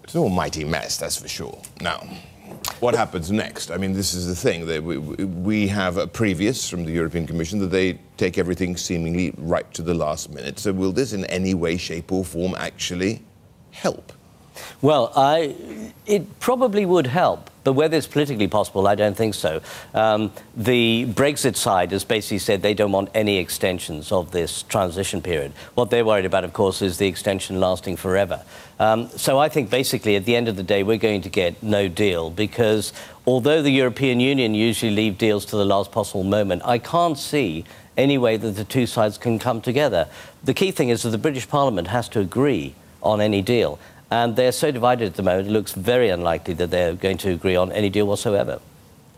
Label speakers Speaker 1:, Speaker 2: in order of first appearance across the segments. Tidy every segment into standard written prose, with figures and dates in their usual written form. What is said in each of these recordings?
Speaker 1: It's an almighty mess, that's for sure. Now, what happens next? I mean, this is the thing. We have a previous from the European Commission that they take everything seemingly right to the last minute. So will this in any way, shape or form actually help?
Speaker 2: Well, it probably would help, but whether it's politically possible, I don't think so. The Brexit side has basically said they don't want any extensions of this transition period. What they're worried about, of course, is the extension lasting forever. So I think basically at the end of the day, we're going to get no deal because although the European Union usually leave deals to the last possible moment, I can't see any way that the two sides can come together. The key thing is that the British Parliament has to agree on any deal. And they're so divided at the moment, it looks very unlikely that they're going to agree on any deal whatsoever.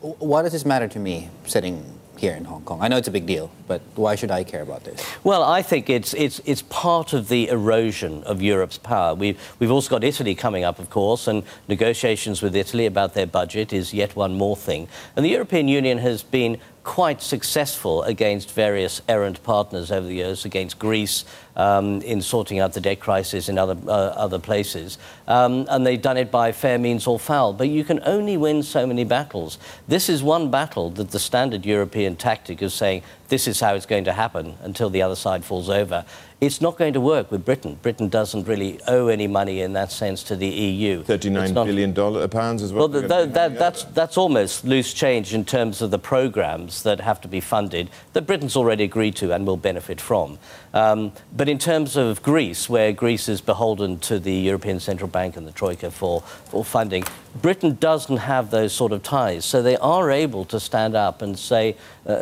Speaker 3: Why does this matter to me, sitting here in Hong Kong? I know it's a big deal, but why should I care about this?
Speaker 2: Well, I think it's part of the erosion of Europe's power. We've also got Italy coming up, of course, and negotiations with Italy about their budget is yet one more thing. And the European Union has been quite successful against various errant partners over the years, against Greece, in sorting out the debt crisis in other places. And they've done it by fair means or foul. But you can only win so many battles. This is one battle that the standard European tactic is saying, this is how it's going to happen until the other side falls over. It's not going to work with Britain. Britain doesn't really owe any money in that sense to the EU.
Speaker 1: $39 billion pounds as well?
Speaker 2: Well, that's almost loose change in terms of the programmes that have to be funded that Britain's already agreed to and will benefit from. But in terms of Greece, where Greece is beholden to the European Central Bank and the Troika for funding, Britain doesn't have those sort of ties. So they are able to stand up and say,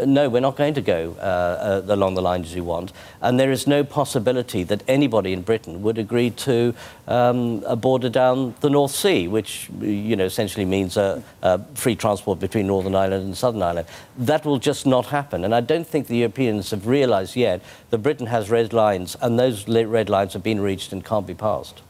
Speaker 2: no, we're not going to go along the lines you want. And there is no possibility that anybody in Britain would agree to a border down the North Sea, which, you know, essentially means free transport between Northern Ireland and Southern Ireland. That will just not happen. And I don't think the Europeans have realised yet that Britain has red lines, and those red lines have been reached and can't be passed.